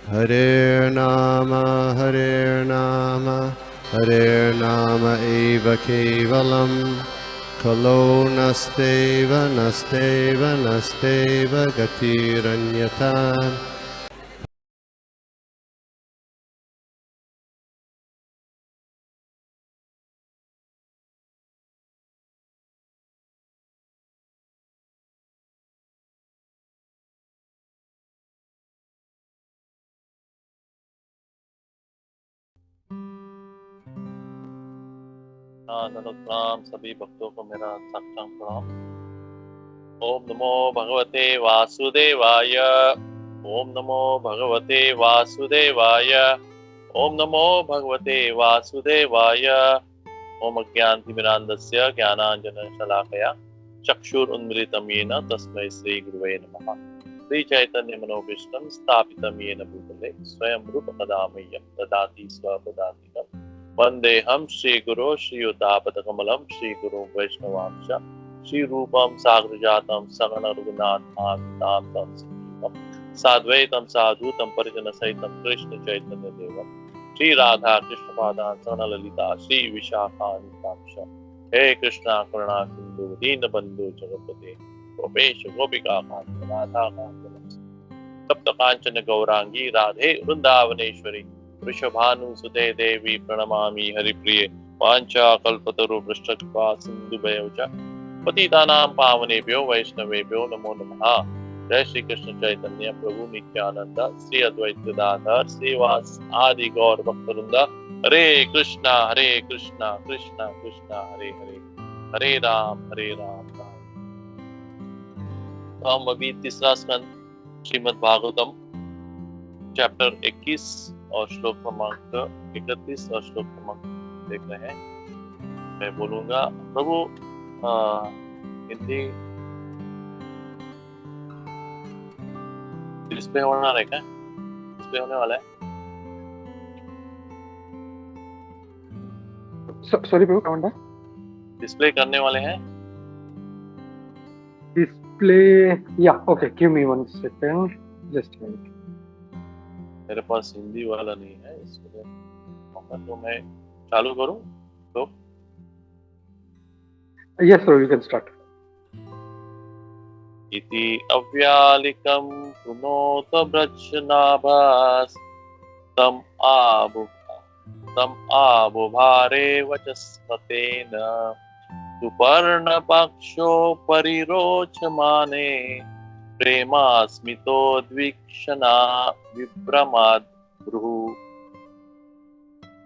Hare Nama, Hare Nama eva kevalam, Kalo nasteva, nasteva, nasteva gatiranyata. नमस्कार सभी भक्तों को मेरा साष्टांग प्रणाम। ओम नमो भगवते वासुदेवाय। ओम नमो भगवते वासुदेवाय। ओम नमो भगवते वासुदेवाय। ओम अज्ञानतिमिरान्धस्य ज्ञानाञ्जनशलाकया चक्षुरुन्मिलितं येन तस्मै श्रीगुरुवे नमः। श्रीचैतन्यमनोभीष्टं स्थापितं येन भूतले स्वयं रूपकदा मह्यं ददाति स्वपदान्तिकम्। वन्देऽहं श्रीगुरो श्रीयुतापदकमलं श्रीगुरुं वैष्णवांश्च श्रीरूपं साग्रजातं सकलरघुनाथान्वितां साद्वैतं साधूतं परिजनसहितं कृष्णचैतन्यदेवं श्रीराधा कृष्णपादान् सकलललिता श्रीविशाखान्वितांश्च। हे कृष्णा करुणा सिन्धु दीनबन्धु जगत्पते गोपेश गोपिकाकान्त राधाकान्त सप्तकाञ्चन गौरांगी राधे वृन्दावनेश्वरी वृषभानुसुते देवी प्रणमामि हरिप्रिये। वाञ्छाकल्पतरुभ्यश्च कृपा सिन्धुभ्यो च पतितानां पावनेभ्यो वैष्णवेभ्यो नमो नमः। जय श्री कृष्ण चैतन्य प्रभु नित्यानंद श्री अद्वैत गदाधर श्रीवास आदि गौर भक्तवृंद। हरे कृष्णा कृष्णा कृष्णा हरे हरे, हरे राम राम। तो हम अभी तीसरा स्कंद श्रीमद् भागवतम चैप्टर 21 और श्लोक क्रमांक 31 और श्लोक क्रमांक देख रहे हैं। मैं बोलूंगा प्रभु हिंदी डिस्प्ले होना है क्या? डिस्प्ले होने वाला है? सॉरी प्रभु कौन था? डिस्प्ले करने वाले हैं? डिस्प्ले या okay, give me 1 second, just minute. मेरे पास हिंदी वाला नहीं है, इसलिए तो मैं चालू करूं तो yes sir, you can start. इति अव्यालिकं पुनोत ब्रजनाभास तम आबुभारे वचस्पतेन सुपर्णपक्षो परिरोचमाने प्रेमास्मितोद्वीक्षणा विभ्रमाद् ब्रूः।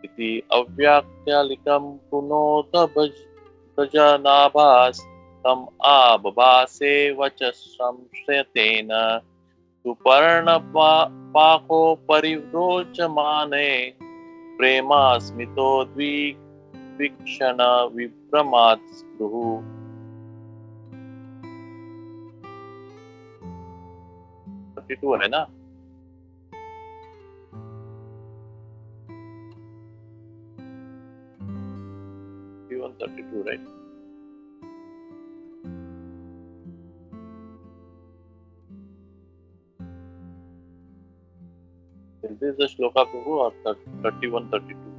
इति अव्यालिकं पुनोत ब्रजनाभास तम आबभासे वचस्पतेन सुपर्णपाको परिरोचमाने प्रेमास्मितोद्वीक्षण विभ्रमात् स्पृहुः। 32 है ना? P1 32, right? This is the shloka Prabhu or 31, 32.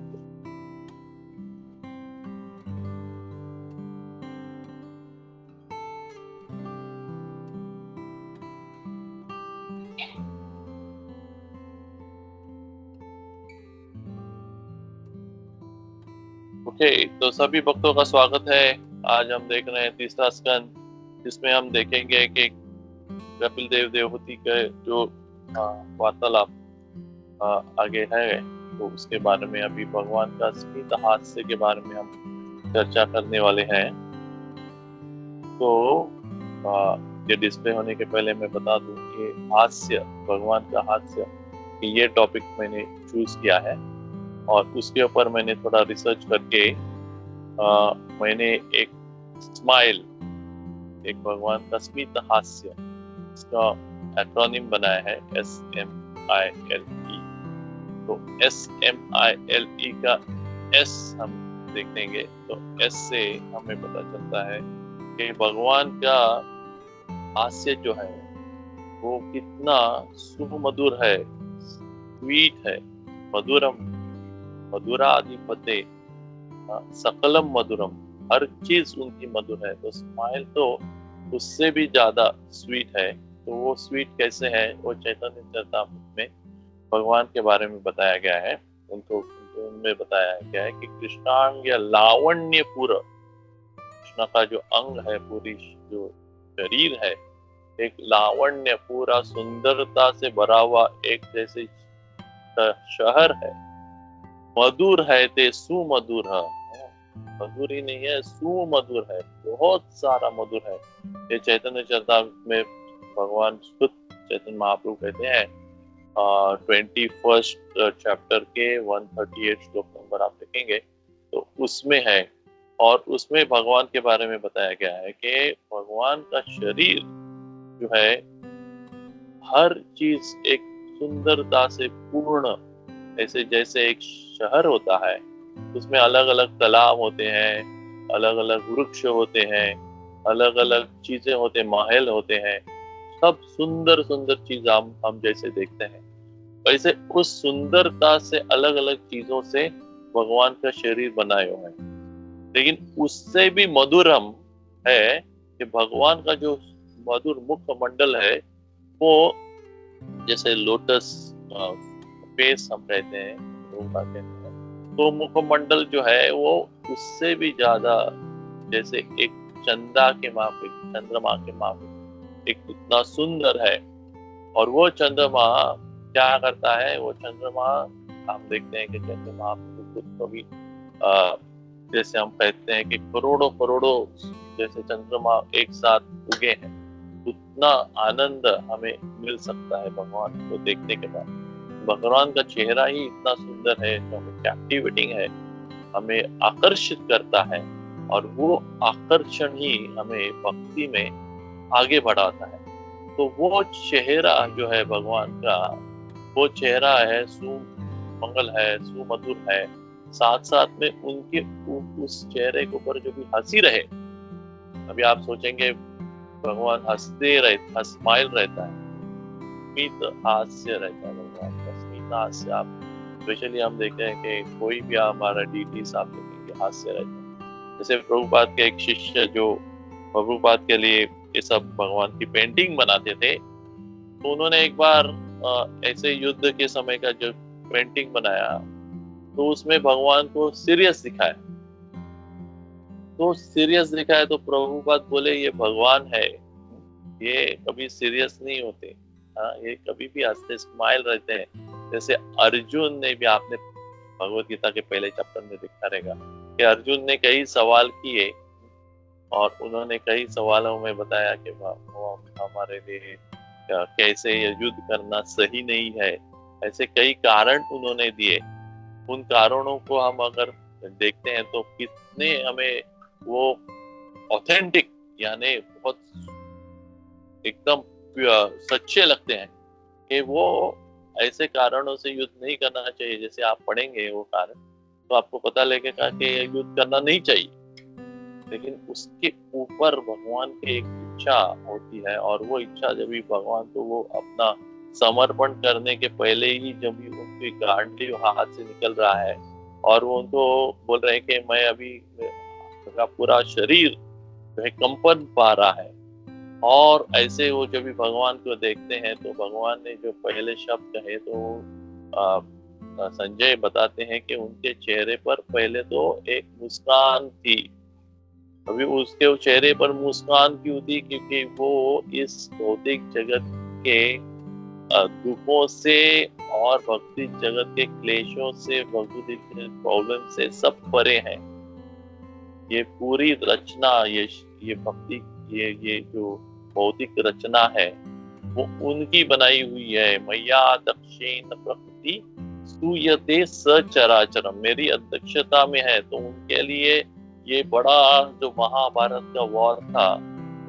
Okay, तो सभी भक्तों का स्वागत है। आज हम देख रहे हैं तीसरा स्कंद, जिसमें हम देखेंगे कि कपिल देव देवहूति के जो वार्तालाप आगे है, तो उसके बारे में अभी भगवान का स्मित हास्य के बारे में हम चर्चा करने वाले हैं। तो ये डिस्प्ले होने के पहले मैं बता दूं, ये हास्य, भगवान का हास्य, ये टॉपिक मैंने चूज किया है और उसके ऊपर मैंने थोड़ा रिसर्च करके मैंने एक स्माइल, एक भगवान का स्मित हास्य, इसका एक्रोनिम बनाया है SMILE। तो SMILE का S हम देखेंगे तो S से हमें पता चलता है कि भगवान का हास्य जो है वो कितना सुमधुर है, स्वीट है, मधुरम, मधुराधिपते, सकलम मधुरम, हर चीज उनकी मधुर है। तो स्माइल तो उससे भी ज्यादा स्वीट है। तो वो स्वीट कैसे है, वो चैतन्य चरितामृत में भगवान के बारे में बताया गया है। उनमें बताया गया है कि कृष्णांग या लावण्य पूरा, कृष्ण का जो अंग है, पूरी जो शरीर है, एक लावण्य पूरा सुंदरता से भरा हुआ एक जैसे शहर है। मधुर है ते सुमधुर है, मधुर ही नहीं है, सुमधुर है, बहुत सारा मधुर है। ये चैतन्य चरितामृत में भगवान खुद चैतन्य महाप्रभु कहते हैं, 21 चैप्टर के 138 श्लोक नंबर आप देखेंगे तो उसमें है। और उसमें भगवान के बारे में बताया गया है कि भगवान का शरीर जो है हर चीज एक सुंदरता से पूर्ण, ऐसे जैसे एक शहर होता है, उसमें अलग अलग तालाब होते हैं, अलग अलग वृक्ष होते हैं, अलग अलग चीजें होते, महल होते हैं, सब सुंदर सुंदर चीज हम जैसे देखते हैं, वैसे उस सुंदरता से अलग अलग चीजों से भगवान का शरीर बनाए हुए हैं। लेकिन उससे भी मधुरम है कि भगवान का जो मधुर मुखमंडल है, वो जैसे लोटस फेस हम कहते हैं, तो मुखमंडल जो है वो उससे भी ज्यादा जैसे एक चंदा के माफिक, चंद्रमा के माफिक एक इतना सुंदर है। और वो चंद्रमा क्या करता है, वो चंद्रमा हम देखते हैं कि चंद्रमा खुद कभी जैसे हम कहते हैं कि करोड़ों करोड़ों जैसे चंद्रमा एक साथ उगे हैं, उतना आनंद हमें मिल सकता है भगवान को देखने के बाद। भगवान का चेहरा ही इतना सुंदर है जो हमें कैप्टिवेटिंग है, हमें आकर्षित करता है, और वो आकर्षण ही हमें भक्ति में आगे बढ़ाता है। तो वो चेहरा जो है भगवान का, वो चेहरा है सुमंगल है, सुमधुर है। साथ साथ में उनके उस चेहरे के ऊपर जो भी हंसी रहे, अभी आप सोचेंगे भगवान हंसते रहते, स्माइल रहता है, स्मित हास्य रहता है भगवान का, स्मित हास्य। आप स्पेशली हम देखते हैं कि कोई भी हमारा डीटीज आप देखेंगे हास्य रहता है। जैसे प्रभुपाद के एक शिष्य जो प्रभुपाद के लिए ये सब भगवान की पेंटिंग बनाते थे, तो उन्होंने एक बार ऐसे युद्ध के समय का जो पेंटिंग बनाया, तो उसमें भगवान को सीरियस दिखाया। तो सीरियस दिखाया तो प्रभुपाद बोले ये भगवान है, ये कभी सीरियस नहीं होते, ये कभी भी हंसते स्माइल रहते हैं। जैसे अर्जुन ने भी, आपने भगवत गीता के पहले चैप्टर में देखा रहेगा कि अर्जुन ने कई सवाल किए और उन्होंने कई सवालों में बताया कि हमारे लिए कैसे ये युद्ध करना सही नहीं है, ऐसे कई कारण उन्होंने दिए। उन कारणों को हम अगर देखते हैं तो कितने हमें वो ऑथेंटिक यानी बहुत एकदम सच्चे लगते हैं कि वो ऐसे कारणों से युद्ध नहीं करना चाहिए। जैसे आप पढ़ेंगे वो कारण तो आपको पता लगेगा कि युद्ध करना नहीं चाहिए, लेकिन उसके ऊपर भगवान की एक इच्छा होती है, और वो इच्छा जब भी भगवान को वो अपना समर्पण करने के पहले ही जब भी उनकी गांडी हाथ से निकल रहा है और वो उनको बोल रहे हैं कि मैं अभी मेरा पूरा शरीर जो है कंपन पा रहा है, और ऐसे वो जब भी भगवान को देखते हैं तो भगवान ने जो पहले शब्द कहे तो संजय बताते हैं कि उनके चेहरे पर पहले तो एक मुस्कान थी। अभी उसके चेहरे पर मुस्कान क्यों थी? क्योंकि वो इस भौतिक जगत के दुखों से और भक्ति जगत के क्लेशों से, भक्ति प्रॉब्लम से सब परे हैं। ये पूरी रचना, ये भक्ति, ये जो भौतिक रचना है वो उनकी बनाई हुई है। मैया दक्षिण प्रकृति सूयते सचराचरम, मेरी अध्यक्षता में है। तो उनके लिए ये बड़ा जो महाभारत का वॉर था,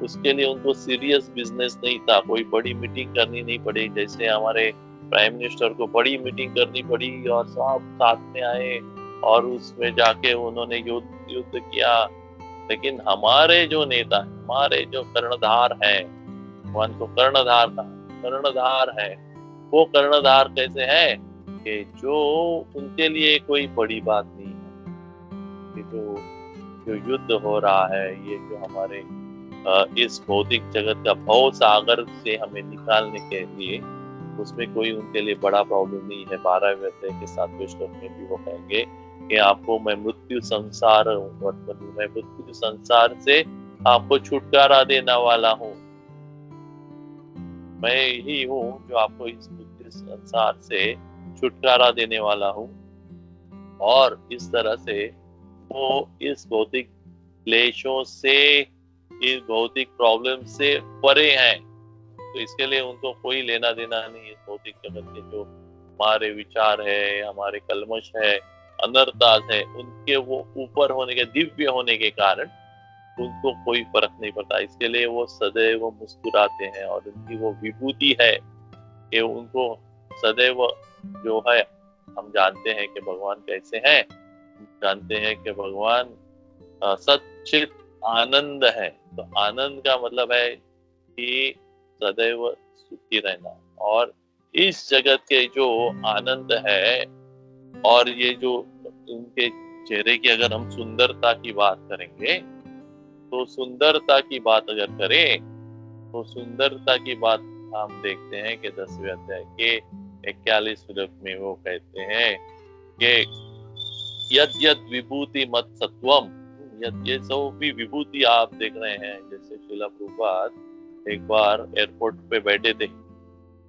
उसके लिए उनको सीरियस बिजनेस नहीं था, कोई बड़ी मीटिंग करनी नहीं पड़ी। जैसे हमारे प्राइम मिनिस्टर को बड़ी मीटिंग करनी पड़ी और सब साथ में आए और उसमें जाके उन्होंने युद्ध किया। लेकिन हमारे जो नेता, हमारे जो कर्णधार है, भगवान को कर्णधार है, वो कर्णधार कैसे है कि जो उनके लिए कोई बड़ी बात नहीं है कि जो युद्ध हो रहा है, ये जो हमारे इस भौतिक जगत का भव सागर से हमें निकालने के लिए, उसमें कोई उनके लिए बड़ा प्रॉब्लम नहीं है। 12वें अध्याय के 7वें श्लोक में भी वो कहेंगे कि आपको मैं मृत्यु संसार मैं मृत्यु संसार से आपको छुटकारा देने वाला हूँ। मैं ही हूँ जो आपको इस मृत्यु संसार से छुटकारा देने वाला हूँ। और इस तरह से वो इस भौतिक क्लेशों से, इस भौतिक प्रॉब्लम से परे हैं। तो इसके लिए उनको कोई लेना देना नहीं इस भौतिक जगत के जो हमारे विचार है, हमारे कलमश है, अनर्थास है, उनके वो ऊपर होने के, दिव्य होने के कारण उनको कोई फर्क नहीं पड़ता। इसके लिए वो सदैव मुस्कुराते हैं और उनकी वो विभूति है कि उनको सदैव जो है, हम जानते हैं कि भगवान कैसे हैं, जानते हैं कि भगवान सच्चित आनंद है। तो आनंद का मतलब है कि सदैव सुखी रहना। और इस जगत के जो आनंद है, और ये जो उनके चेहरे की अगर हम सुंदरता की बात करेंगे, तो सुंदरता की बात अगर करें तो सुंदरता की बात हम देखते हैं कि 10वें अध्याय के 41 श्लोक में वो कहते हैं कि यद यद विभूति मत सत्वम, ये सब भी विभूति आप देख रहे हैं। जैसे श्रीला प्रभुपाद एक बार एयरपोर्ट पे बैठे थे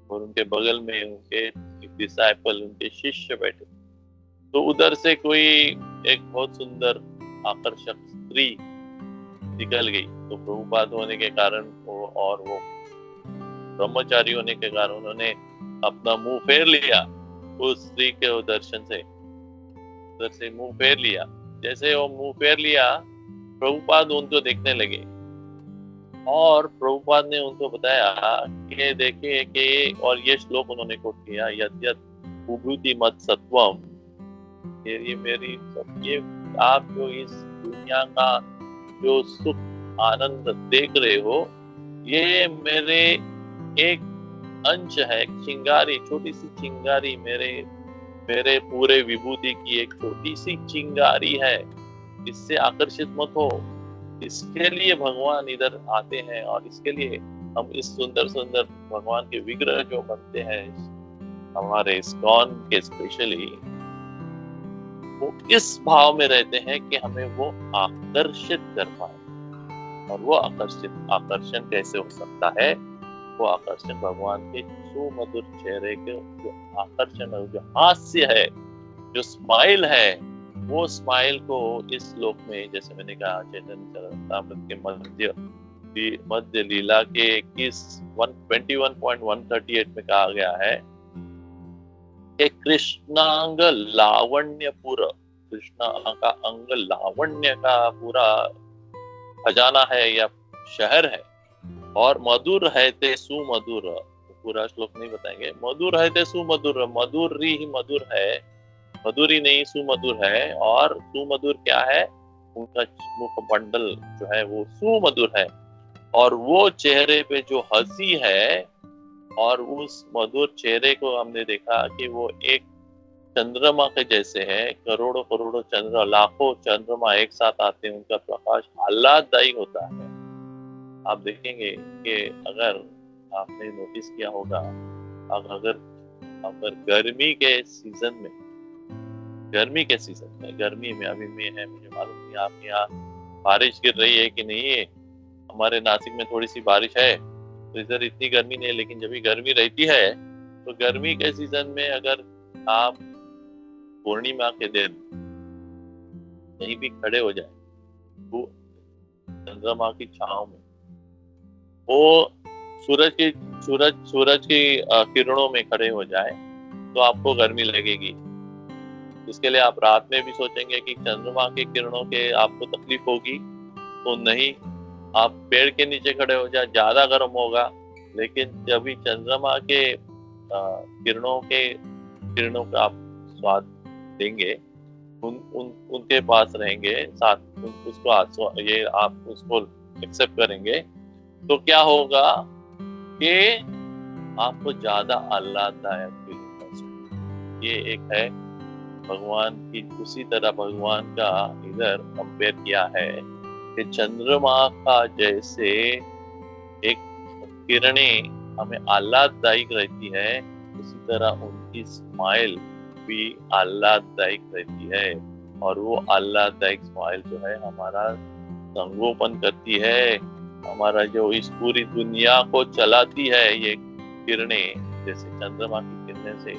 और उनके बगल में उनके एक डिसाइपल, उनके शिष्य बैठे, तो उधर से कोई एक बहुत सुंदर आकर्षक स्त्री निकल गई। तो प्रभुपाद होने के कारण वो ब्रह्मचारी होने के कारण उन्होंने अपना मुंह फेर लिया उस स्त्री के दर्शन से, उधर से मुंह फेर लिया। जैसे वो मुंह फेर लिया, प्रभुपाद उनको देखने लगे और प्रभुपाद ने उनको बताया कि देखिए कि, और ये श्लोक उन्होंने कोट किया, यद यद विभूति मत सत्वम, ये मेरी ये आप जो इस दुनिया का जो सुख आनंद देख रहे हो, ये मेरे एक अंश है, चिंगारी, छोटी सी चिंगारी, मेरे पूरे विभूति की एक छोटी सी चिंगारी है। इससे आकर्षित मत हो। इसके लिए भगवान इधर आते हैं और इसके लिए हम इस सुंदर सुंदर भगवान के विग्रह जो बनते हैं हमारे इस्कॉन के स्पेशली, वो इस भाव में रहते हैं कि हमें वो आकर्षित कर पाए। और वो आकर्षण कैसे हो सकता है? वो आकर्षण भगवान के सुमधुर चेहरे के जो आकर्षण, जो हास्य है, जो स्माइल है, वो स्माइल को इस श्लोक में, जैसे मैंने कहा, चैतन्य चरितामृत के मध्य लीला के 21.138 में कहा गया है कि कृष्णांग लावण्यपुर, कृष्णा का अंग लावण्य का पूरा खजाना है या शहर है। और मधुर है ते सुमधुर, पूरा श्लोक नहीं बताएंगे। मधुर है ते सुमधुर, मधुरी ही मधुर है, मधुरी नहीं सुमधुर है। और सुमधुर क्या है? उनका मुख मंडल जो है वो सुमधुर है। और वो चेहरे पे जो हंसी है, और उस मधुर चेहरे को हमने देखा कि वो एक चंद्रमा के जैसे है। करोड़ों करोड़ों चंद्रमा, लाखों चंद्रमा एक साथ आते हैं, उनका प्रकाश आह्लाददायी होता है। आप देखेंगे कि अगर आपने नोटिस किया होगा, अगर गर्मी के सीजन में, गर्मी में अभी में है, मुझे मालूम नहीं आपके यहाँ बारिश गिर रही है कि नहीं है। हमारे नासिक में थोड़ी सी बारिश है, तो इधर इतनी गर्मी नहीं है। लेकिन जब भी गर्मी रहती है, तो गर्मी के सीजन में अगर आप पूर्णिमा के दिन कहीं भी खड़े हो जाए, वो चंद्रमा की छांव में, वो सूरज की किरणों में खड़े हो जाए, तो आपको गर्मी लगेगी। इसके लिए आप रात में भी सोचेंगे कि चंद्रमा के किरणों के आपको तकलीफ होगी, तो नहीं। आप पेड़ के नीचे खड़े हो जाए, ज्यादा गर्म होगा। लेकिन जब भी चंद्रमा के किरणों का आप स्वाद देंगे, उनके पास रहेंगे, साथ उसको ये आप उसको एक्सेप्ट करेंगे, तो क्या होगा कि आपको ज्यादा आह्लाददायक फीलिंग। ये एक है भगवान की। उसी तरह भगवान का इधर कंपेयर किया है कि चंद्रमा का जैसे एक किरणें हमें आह्लाददायक रहती है, उसी तरह उनकी स्माइल भी आह्लाददायक रहती है। और वो आह्लाददायक स्माइल जो है हमारा संगोपन करती है, हमारा जो इस पूरी दुनिया को चलाती है। ये किरणें जैसे चंद्रमा की किरणें से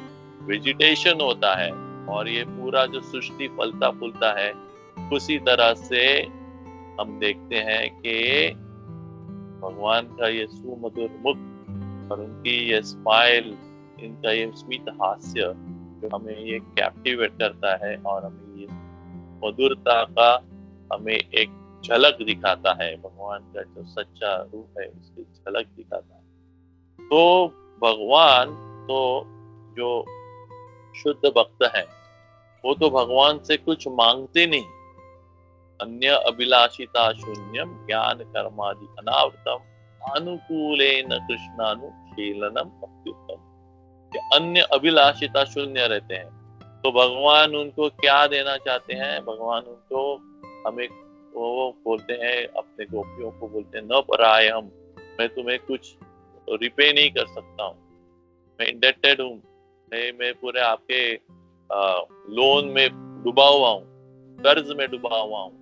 वेजिटेशन होता है और ये पूरा जो सृष्टि फलता फूलता है, उसी तरह से हम देखते हैं कि भगवान का ये सुमधुर मुख और उनकी ये स्माइल, इनका ये स्मित हास्य जो हमें ये कैप्टिवेट करता है और हमें ये मधुरता का हमें एक झलक दिखाता है। भगवान का जो सच्चा रूप है उसकी झलक दिखाता है। तो भगवान तो जो शुद्ध भक्त है वो तो भगवान से कुछ मांगते नहीं। अन्य अभिलाषिता शून्यम ज्ञान कर्मादि अनावृतम अनुकूलेन कृष्णानुशीलनम अत्युत्तम। अन्य अभिलाषिता शून्य रहते हैं तो भगवान उनको क्या देना चाहते हैं? भगवान उनको हमें वो बोलते हैं, अपने गोपियों को बोलते हैं, न परायम, मैं तुम्हें कुछ रिपे नहीं कर सकता हूँ, मैं इंडेटेड हूँ, मैं पूरे आपके लोन में डूबा हुआ हूँ, कर्ज में डूबा हुआ हूँ,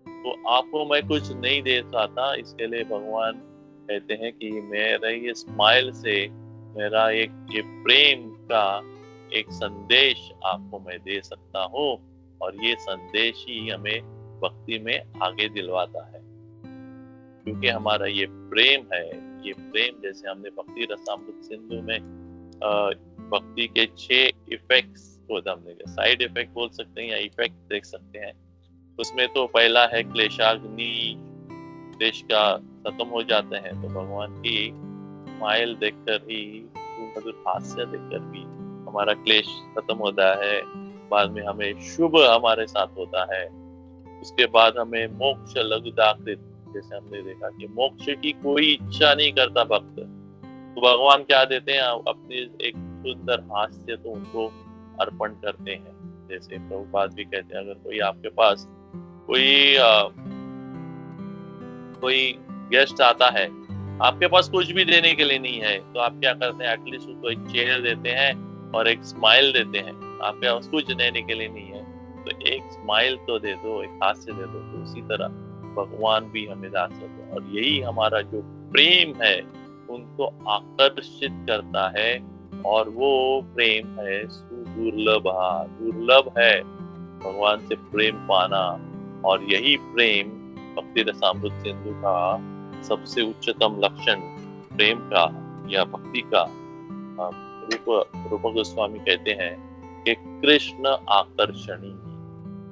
तो आपको मैं कुछ नहीं दे सकता। इसके लिए भगवान कहते हैं कि मेरे ये स्माइल से मेरा एक ये प्रेम का एक संदेश आपको मैं दे सकता हूँ, और ये संदेश ही हमें भक्ति में आगे दिलवाता है। क्योंकि हमारा ये प्रेम है, ये प्रेम जैसे हमने भक्ति रसामृत सिंधु में भक्ति के 6 इफेक्ट्स को हमने साइड इफेक्ट बोल सकते हैं या इफेक्ट देख सकते हैं। उसमें तो पहला है क्लेशाग्नि, क्लेश का खत्म हो जाते हैं तो भगवान की स्माइल देखकर ही, मधुर हास्य देखकर भी हमारा क्लेश खत्म होता है। बाद में हमें शुभ हमारे साथ होता है। उसके बाद हमें मोक्ष लघुदाकृत, जैसे हमने देखा कि मोक्ष की कोई इच्छा नहीं करता भक्त, तो भगवान क्या देते हैं? अपनी एक सुंदर हास्य तो उनको अर्पण करते हैं। जैसे प्रभुपाद भी कहते हैं, अगर कोई आपके पास कोई गेस्ट आता है, आपके पास कुछ भी देने के लिए नहीं है, तो आप क्या करते हैं? एटलीस्ट उसको एक चेयर देते हैं और एक स्माइल देते हैं। आपके पास कुछ देने के लिए नहीं है तो एक स्माइल तो दे दो, एक हास्य दे दो। तो उसी तरह भगवान भी हमें दास होते हैं, और यही हमारा जो प्रेम है उनको आकर्षित करता है, और वो प्रेम है सुदुर्लभ, दुर्लभ है भगवान से प्रेम पाना। और यही प्रेम भक्ति रसामृत सिंधु का सबसे उच्चतम लक्षण प्रेम का या भक्ति का रूप गोस्वामी कहते हैं कि कृष्ण आकर्षणी,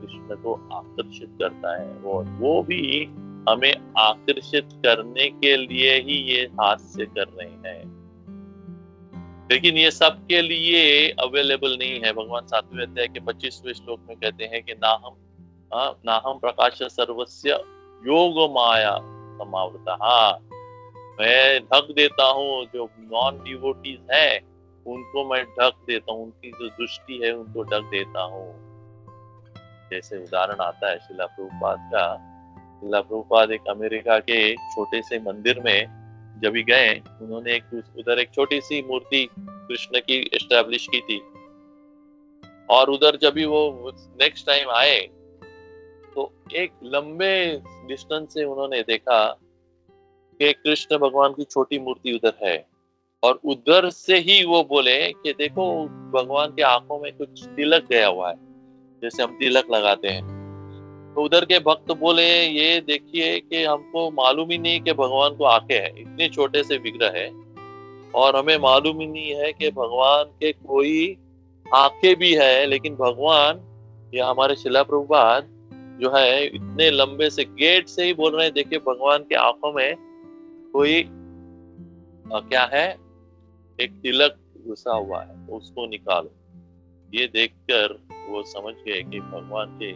कृष्ण को आकर्षित करता है, और वो भी हमें आकर्षित करने के लिए ही ये हास्य कर रहे हैं। लेकिन ये सबके लिए अवेलेबल नहीं है। भगवान 7वें अध्याय के 25वें श्लोक में कहते हैं कि नाहम प्रकाश सर्वस्य योग माया समावृता। मैं ढक देता हूँ, जो नॉन डिवोटीज है उनको मैं ढक देता हूँ, उनकी जो दृष्टि है उनको ढक देता हूँ। जैसे उदाहरण आता है शिला प्रभुपाद का। शिला प्रभुपाद एक अमेरिका के छोटे से मंदिर में जब भी गए, उन्होंने उधर एक छोटी सी मूर्ति कृष्ण की एस्टैब्लिश की थी, और उधर जब भी वो नेक्स्ट टाइम आए तो एक लंबे डिस्टेंस से उन्होंने देखा कि कृष्ण भगवान की छोटी मूर्ति उधर है, और उधर से ही वो बोले कि देखो भगवान के आंखों में कुछ तिलक गया हुआ है, जैसे हम तिलक लगाते हैं। तो उधर के भक्त बोले, ये देखिए कि हमको मालूम ही नहीं कि भगवान को आंखें हैं, इतने छोटे से विग्रह है, और हमें मालूम ही नहीं है कि भगवान के कोई आंखें भी है। लेकिन भगवान या हमारे शिला प्रभुपाद जो है इतने लंबे से गेट से ही बोल रहे हैं, देखिए भगवान के आंखों में कोई क्या है, एक तिलक घुसा हुआ है, तो उसको निकालो। ये देखकर वो समझ गए कि भगवान के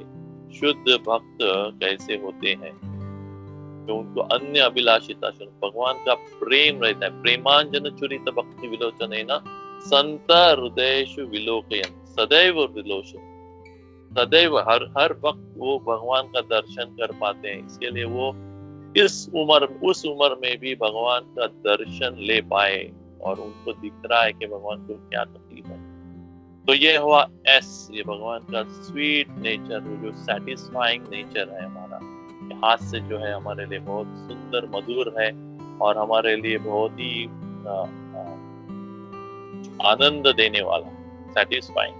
शुद्ध भक्त कैसे होते हैं, जो उनको अन्य अभिलाषिता, भगवान का प्रेम रहता है। प्रेमांजन चुरित भक्ति विलोचन है ना, संत हृदयेषु विलोकयन्, सदैव विलोचन, सदैव हर हर वक्त वो भगवान का दर्शन कर पाते हैं। इसके लिए वो उस उम्र में भी भगवान का दर्शन ले पाए और उनको दिख रहा है कि भगवान को क्या तकलीफ है। तो ये हुआ एस, ये भगवान का स्वीट नेचर, जो सेटिस्फाइंग नेचर है हमारा, हाथ से जो है हमारे लिए बहुत सुंदर मधुर है और हमारे लिए बहुत ही आनंद देने वाला, सेटिस्फाइंग।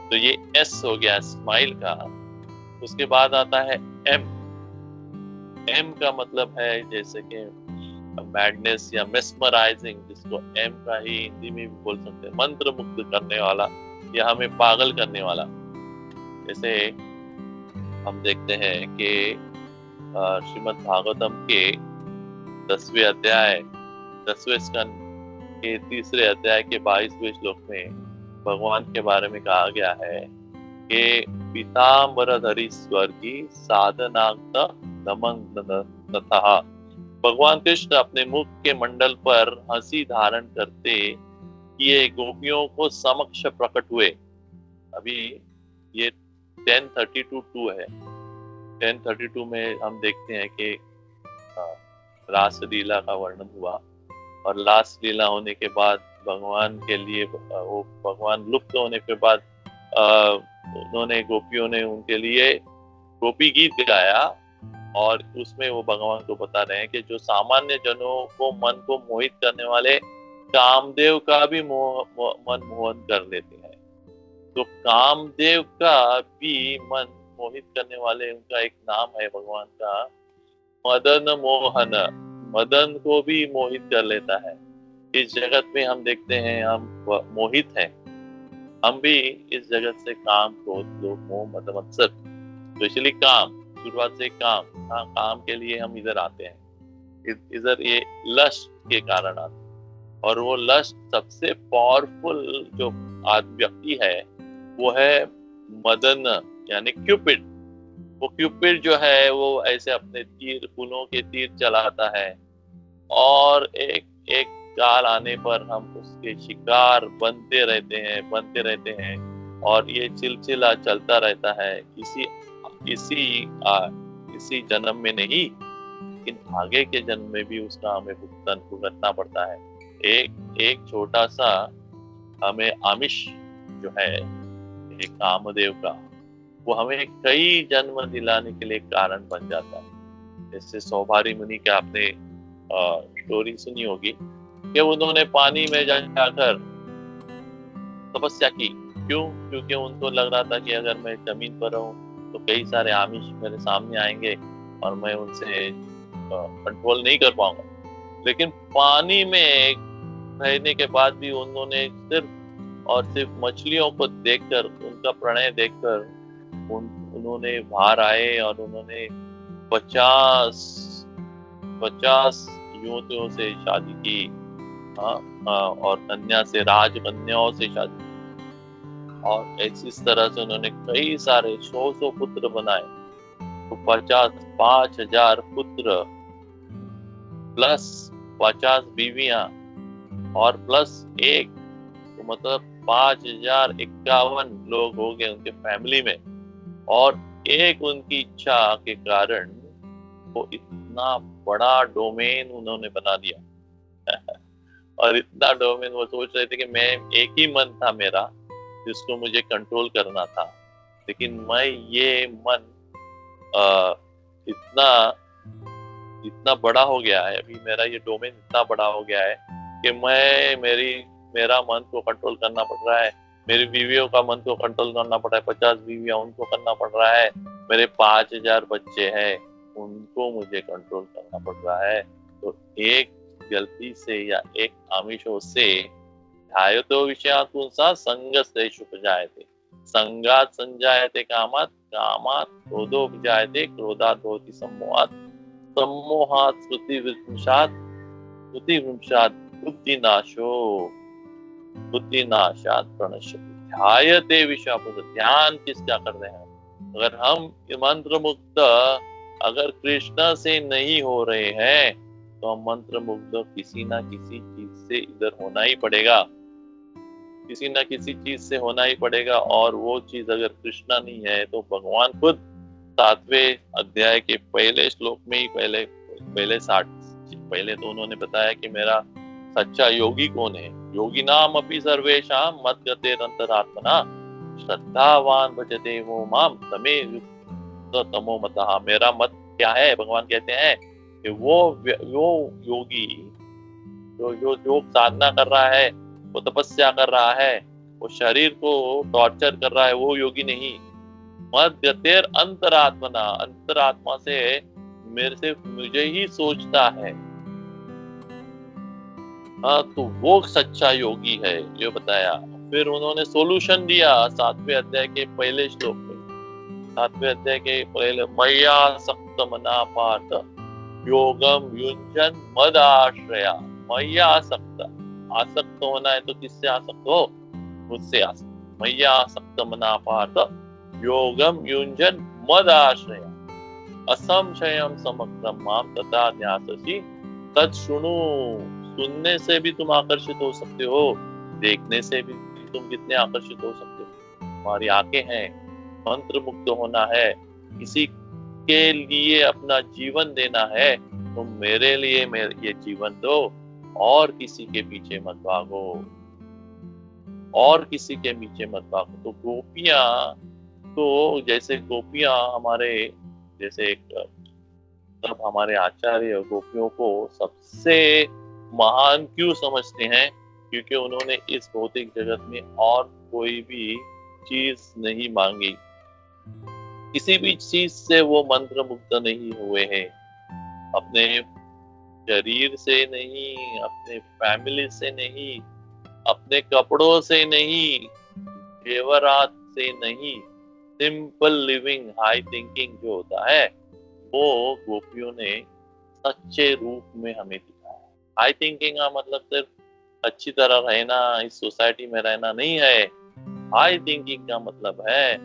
तो ये एस हो गया स्माइल का। उसके बाद आता है एम। एम का मतलब है जैसे कि मैडनेस या मेस्मराइजिंग, जिसको एम का ही हिंदी में भी बोल सकते हैं, मंत्र मुग्ध करने वाला या हमें पागल करने वाला। जैसे हम देखते हैं कि श्रीमद् भागवतम के 10वें अध्याय 10वें स्कंद के 3रे अध्याय के 22वें श्लोक में भगवान के बारे में कहा गया है कि पीतांबरधरी स्वर्गी साधनांत नमः। भगवान कृष्ण अपने मुख के मंडल पर हंसी धारण करते किए गोपियों को समक्ष प्रकट हुए। अभी ये 10:32 है। 10:32 में हम देखते हैं कि रास लीला का वर्णन हुआ और रास लीला होने के बाद भगवान के लिए वो भगवान लुप्त होने के बाद उन्होंने गोपियों ने उनके लिए गोपी गीत गाया और उसमें वो भगवान को बता रहे हैं कि जो सामान्य जनों को मन को मोहित करने वाले कामदेव का भी मन मोहन कर लेते हैं। तो कामदेव का भी मन मोहित करने वाले उनका एक नाम है भगवान का, मदन मोहन। मदन को भी मोहित कर लेता है। इस जगत में हम देखते हैं हम मोहित हैं, हम भी इस जगत से काम क्रोध लोभ मोह मद मत्सर, तो इसलिए काम, शुरुआत से काम के लिए हम इधर आते हैं। इधर ये लस्ट के कारण आते हैं और वो लस्ट सबसे पावरफुल जो व्यक्ति है वो है मदन यानी क्यूपिड। वो क्यूपिड जो है वो ऐसे अपने तीर, फूलों के तीर चलाता है और एक काल आने पर हम उसके शिकार बनते रहते हैं और ये सिलसिला चलता रहता है। इसी जन्म में नहीं, लेकिन आगे के जन्म में भी उसका हमें भुगतना पड़ता है। एक छोटा सा हमें आमिष जो है एक कामदेव का, वो हमें कई जन्म दिलाने के लिए कारण बन जाता है। जैसे सौभारी मुनि के आपने स्टोरी सुनी होगी कि उन्होंने पानी में जाकर तपस्या की। क्यों? क्योंकि उनको लग रहा था कि अगर मैं जमीन पर रहूं तो कई सारे आमिष मेरे सामने आएंगे और मैं उनसे कंट्रोल नहीं कर पाऊंगा। लेकिन पानी में रहने के बाद भी उन्होंने सिर्फ मछलियों को देखकर, उनका प्रणय देखकर उन्होंने बाहर आए और उन्होंने 50 युवतियों से शादी की और राजकन्याओं से शादी की और इस तरह से उन्होंने कई सारे 100 पुत्र बनाए। तो 5,000 पुत्र प्लस 50 बीवियां और प्लस 1, तो मतलब 5,051 लोग हो गए उनके फैमिली में। और एक उनकी इच्छा के कारण वो इतना बड़ा डोमेन उन्होंने बना दिया और इतना डोमेन, वो सोच रहे थे कि मैं एक ही मन था मेरा जिसको मुझे कंट्रोल करना था, लेकिन मैं ये मन इतना बड़ा हो गया है, अभी मेरा ये डोमेन इतना बड़ा हो गया है कि मेरा मन को कंट्रोल करना पड़ रहा है, मेरी बीवियों का मन को कंट्रोल करना पड़ रहा है, 50 बीवियां उनको करना पड़ रहा है, मेरे 5,000 बच्चे हैं उनको मुझे कंट्रोल करना पड़ रहा है। तो एक गलती से या एक आमिषों से ध्यायतो विषयात् पुंसा संगस्तेषु उपजायते, संगात् संजायते कामात्, कामात् क्रोधो विजायते, क्रोधात् भवति सम्मोहात्, सम्मोहात् स्मृतिभ्रंशात्, स्मृतिभ्रंशात् बुद्धिनाशात् प्रणश्यति। ध्यायते विषयात् पुंसा, ध्यान किसका कर रहे हैं? अगर हम मंत्र मुग्ध अगर कृष्ण से नहीं हो रहे हैं तो हम मंत्र मुग्ध किसी ना किसी चीज से इधर होना ही पड़ेगा। किसी ना किसी चीज से होना ही पड़ेगा, और वो चीज अगर कृष्णा नहीं है तो भगवान खुद 7वें अध्याय के पहले श्लोक में ही पहले 60 पहले तो उन्होंने बताया कि मेरा सच्चा योगी कौन है। योगी नाम अपि सर्वेषां मत गतेर अंतरात्मना श्रद्धावान भजते वो माम तमे युक्त तमो मतः। मेरा मत क्या है? भगवान कहते हैं कि वो योगी जो जो योग साधना कर रहा है, वो तपस्या कर रहा है, वो शरीर को टॉर्चर कर रहा है, वो योगी नहीं। मत गतेर अंतरात्मना, अंतरात्मा से मुझे ही सोचता है, हाँ, तो वो सच्चा योगी है, ये बताया। फिर उन्होंने सोल्यूशन दिया 7वें अध्याय के पहले श्लोक में। 7वें अध्याय के पहले, मय्या सक्त मना पार्थ योगम युंजन मद आश्रया। मय्या आसक्त होना है तो किससे आसक्त हो? मुझसे आसक्त। मय्या आसक्त मना पार्थ योगम युंजन मद आश्रया असंशयम समग्रम माम तथा न्याससि तत्शृणु। सुनने से भी तुम आकर्षित हो सकते हो, देखने से भी तुम कितने आकर्षित हो सकते हो। तुम्हारी आंखें हैं, मंत्र मुक्त होना है, किसी के लिए अपना जीवन देना है, तुम मेरे लिए ये जीवन दो और किसी के पीछे मत भागो, और किसी के पीछे मत भागो। तो गोपियां, तो जैसे गोपियां हमारे जैसे तब हमारे आचार्य गोपियों को सबसे महान क्यों समझते हैं? क्योंकि उन्होंने इस भौतिक जगत में और कोई भी चीज नहीं मांगी, किसी भी चीज से वो मंत्र मुक्त नहीं हुए हैं। अपने शरीर से नहीं, अपने फैमिली से नहीं, अपने कपड़ों से नहीं, जेवरात से नहीं, सिंपल लिविंग हाई थिंकिंग जो होता है वो गोपियों ने सच्चे रूप में हमें दिखाया। हाई थिंकिंग का मतलब सिर्फ अच्छी तरह रहना, इस सोसाइटी में रहना नहीं है। हाई थिंकिंग का मतलब है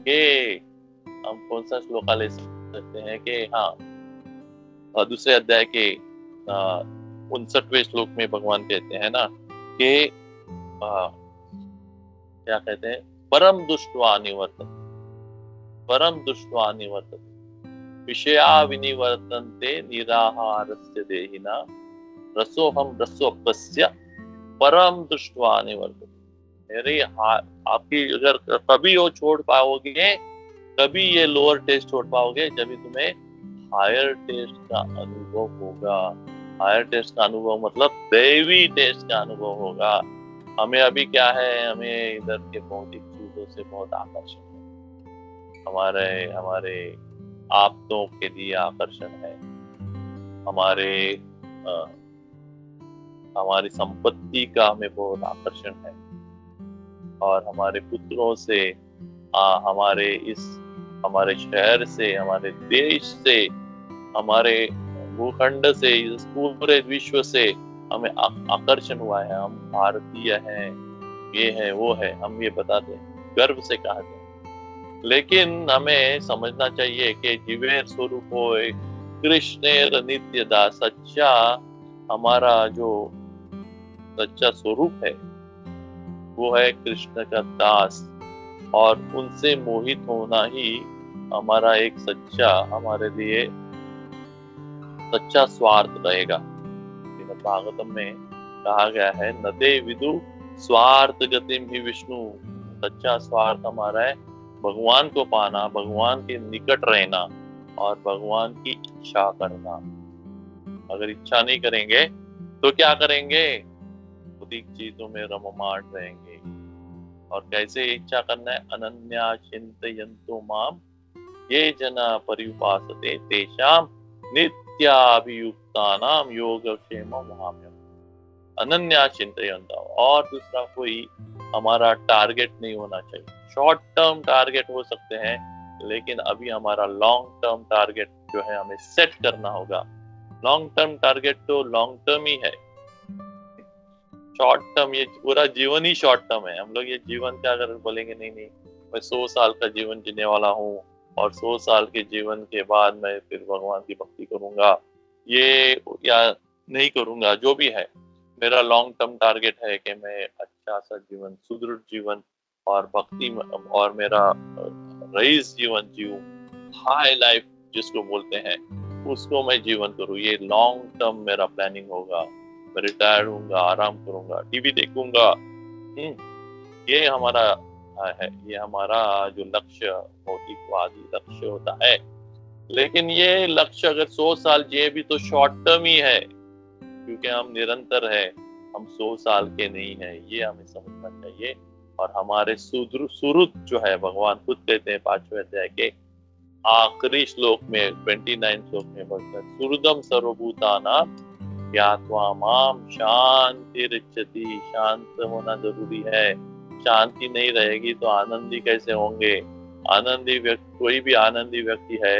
कि हम कौन सा श्लोका ले सकते हैं कि हाँ, दूसरे अध्याय के 59वें श्लोक में भगवान कहते हैं ना कि क्या कहते हैं, परम दुष्टवा निवर्तते, परम दुष्टवा निवर्तते विषया विनिवर्तन्ते निराहारस्य देहिना रसोहम रसोपस्य परम दुष्टवा निवर्तते। मेरे आपकी अगर कभी वो छोड़ पाओगे, कभी ये लोअर टेस्ट छोड़ पाओगे, जब तुम्हें हायर टेस्ट का अनुभव होगा। हायर टेस्ट का अनुभव मतलब दैवी टेस्ट का अनुभव होगा। हमें अभी क्या है, हमें इधर के भौतिक चीजों से बहुत आकर्षण है, हमारे आप्तों के लिए आकर्षण है, हमारी संपत्ति का हमें बहुत आकर्षण है, और हमारे पुत्रों से, हमारे शहर से, हमारे देश से, हमारे भूखंड से, इस पूरे विश्व से हमें आकर्षण हुआ है। हम भारतीय हैं, ये है वो है, हम ये बताते हैं, गर्व से कहते हैं। लेकिन हमें समझना चाहिए कि जीवेर स्वरूप होए कृष्णेर नित्य दास। सच्चा हमारा जो सच्चा स्वरूप है वो है कृष्ण का दास, और उनसे मोहित होना ही हमारा एक सच्चा, हमारे लिए सच्चा स्वार्थ रहेगा। श्रीमद् भागवतम में कहा गया है, नदे विदु स्वार्थ गतिम ही विष्णु। सच्चा स्वार्थ हमारा है भगवान को पाना, भगवान के निकट रहना और भगवान की इच्छा करना। अगर इच्छा नहीं करेंगे तो क्या करेंगे? भौतिक चीजों में रममाण रहेंगे। और कैसे इच्छा करना है? अनन्या चिंतयन्तो माम ये जना पर्युपासते तेषाम नित्याभियुक्तानाम योगक्षेमं वहाम्यहम्। अनन्या चिंतयन्तो, और दूसरा कोई हमारा टारगेट नहीं होना चाहिए। शॉर्ट टर्म टारगेट हो सकते हैं, लेकिन अभी हमारा लॉन्ग टर्म टारगेट जो है हमें सेट करना होगा। लॉन्ग टर्म टारगेट तो लॉन्ग टर्म ही है, शॉर्ट टर्म ये पूरा जीवन ही शॉर्ट टर्म है। हम लोग ये जीवन का अगर बोलेंगे नहीं मैं 100 साल का जीवन जीने वाला हूँ और 100 साल के जीवन के बाद मैं फिर भगवान की भक्ति करूंगा, ये या नहीं करूंगा, जो भी है, मेरा लॉन्ग टर्म टारगेट है कि मैं अच्छा सा जीवन, सुदृढ़ जीवन और भक्ति और मेरा रईस जीवन जीऊं, हाई लाइफ जिसको बोलते हैं, उसको मैं जीवन करूं। ये लॉन्ग टर्म मेरा प्लानिंग होगा। मैं रिटायर होऊंगा, आराम करूंगा, टीवी देखूंगा। ये हमारा है, ये हमारा जो लक्ष्य, भौतिकवादी लक्ष्य होता है। लेकिन ये लक्ष्य अगर 100 साल जिए भी तो शॉर्ट टर्म ही है, क्योंकि हम निरंतर है, हम 100 साल के नहीं है, ये हमें समझना चाहिए। और हमारे सुरुत जो है, भगवान खुद कहते हैं 5वें अध्याय के आखिरी श्लोक में, 29 श्लोक में बोलते हैं, सुहृदम सर्वभूतानां ज्ञात्वा माम शांतिरिच्छति। शांत होना जरूरी है। शांति नहीं रहेगी तो आनंदी कैसे होंगे? आनंदी व्यक्ति, कोई भी आनंदी व्यक्ति है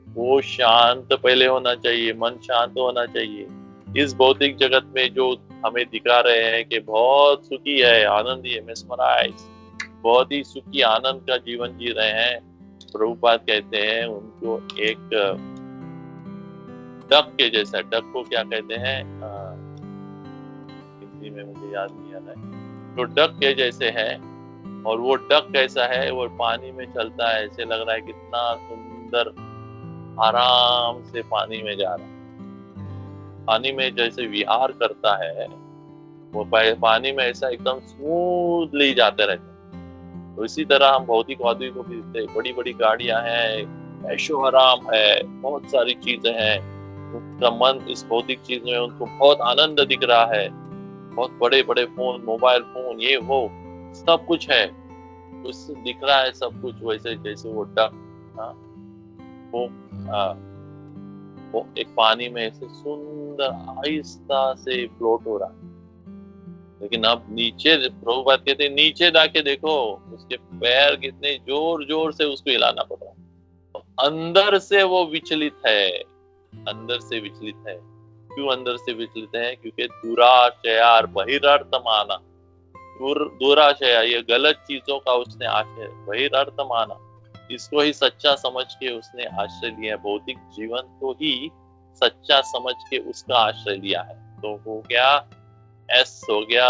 वो शांत पहले होना चाहिए, मन शांत होना चाहिए। इस भौतिक जगत में जो हमें दिखा रहे हैं कि बहुत सुखी है, आनंदी है, मेस्मराइज, बहुत ही सुखी आनंद का जीवन जी रहे हैं, प्रभुपाद कहते हैं उनको एक डक के जैसा। डक को क्या कहते हैं हिंदी में मुझे याद नहीं आ रहा है, तो डक के जैसे है। और वो डक कैसा है? वो पानी में चलता है, ऐसे लग रहा है कितना सुंदर, आराम से पानी में जा रहा है। पानी में जैसे विहार करता है, वो पानी में ऐसा एकदम स्मूथली जाते रहते हैं। तो इसी तरह हम भौतिकवादी को भी देखते हैं, बड़ी बड़ी गाड़ियां हैं, ऐशो आराम है, बहुत सारी चीजें हैं, उनका मन इस भौतिक चीज में उनको बहुत आनंद दिख रहा है, बहुत बड़े बड़े फोन, मोबाइल फोन, ये वो सब कुछ है, उससे दिख रहा है सब कुछ। वैसे जैसे वो डक वो एक पानी में ऐसे सुंदर आहिस्ता से फ्लोट हो रहा है। लेकिन अब नीचे, प्रभुपाद कहते हैं नीचे जाके देखो, उसके पैर कितने जोर जोर से उसको हिलाना पड़ रहा है। तो अंदर से वो विचलित है, अंदर से विचलित है। क्यों अंदर से विचलित है? क्योंकि दुराशयार बहिरर्थ माना, दुराशया, ये गलत चीजों का उसने आश्रय, बहिरर्थ माना, इसको ही सच्चा समझ के उसने आश्रय लिया, भौतिक जीवन को ही सच्चा समझ के उसका आश्रय लिया है। तो हो गया एस, हो गया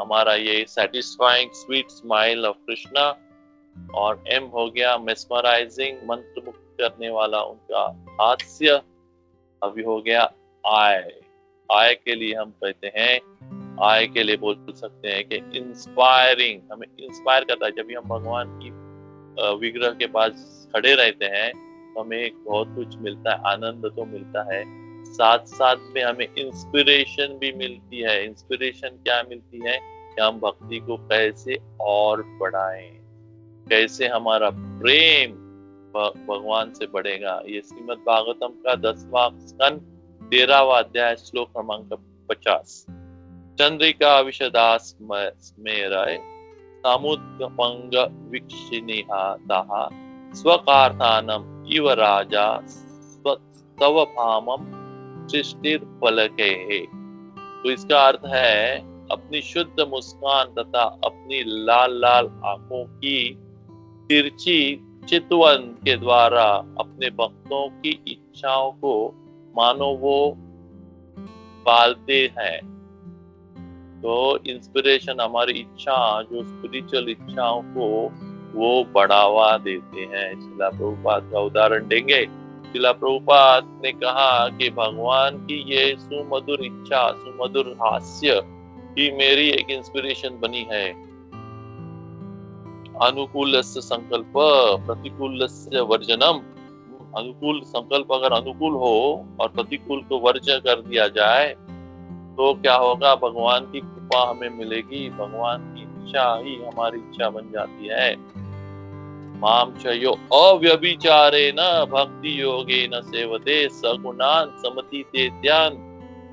हमारा ये satisfying sweet smile of Krishna, और एम हो गया मेस्मराइजिंग, मंत्र मुक्त करने वाला उनका हास्य। अभी हो गया आई। आई के लिए हम कहते हैं, आई के लिए बोल सकते हैं कि इंस्पायरिंग, हमें इंस्पायर करता है। जब भी हम भगवान की विग्रह के पास खड़े रहते हैं तो हमें एक बहुत कुछ मिलता है, आनंद तो मिलता है, साथ साथ में हमें इंस्पिरेशन भी मिलती है। इंस्पिरेशन क्या मिलती है? कि हम भक्ति को कैसे और बढ़ाएं, कैसे हमारा प्रेम भगवान से बढ़ेगा। ये श्रीमद् भागवतम का 10वां स्कंद 13वां अध्याय श्लोक क्रमांक 50। चंद्रिका विशदास स्मेरय सामुद्गपंग वीक्षिणीहातः स्वकार्थानम इव राजा तव भामम सृष्टिर्फलके। तो इसका अर्थ है अपनी शुद्ध मुस्कान तथा अपनी लाल लाल आंखों की तिरछी चितवन के द्वारा अपने भक्तों की इच्छाओं को मानो वो पालते हैं। तो इंस्पिरेशन, हमारी इच्छा, जो स्पिरिचुअल इच्छाओं को वो बढ़ावा देते हैं। शिला प्रभुपाद का उदाहरण देंगे। शिला प्रभुपाद ने कहा कि भगवान की ये सुमधुर इच्छा, सुमधुर हास्य ही मेरी एक इंस्पिरेशन बनी है। अनुकूलस्य संकल्प प्रतिकूलस्य वर्जनम। अनुकूल संकल्प अगर अनुकूल हो और प्रतिकूल को वर्जन कर दिया जाए तो क्या होगा? भगवान की कृपा हमें मिलेगी, भगवान की इच्छा ही हमारी इच्छा बन जाती है। माम चयो अव्यभिचारेण भक्ति योगेन सेवते सगुणान समतीते ध्यान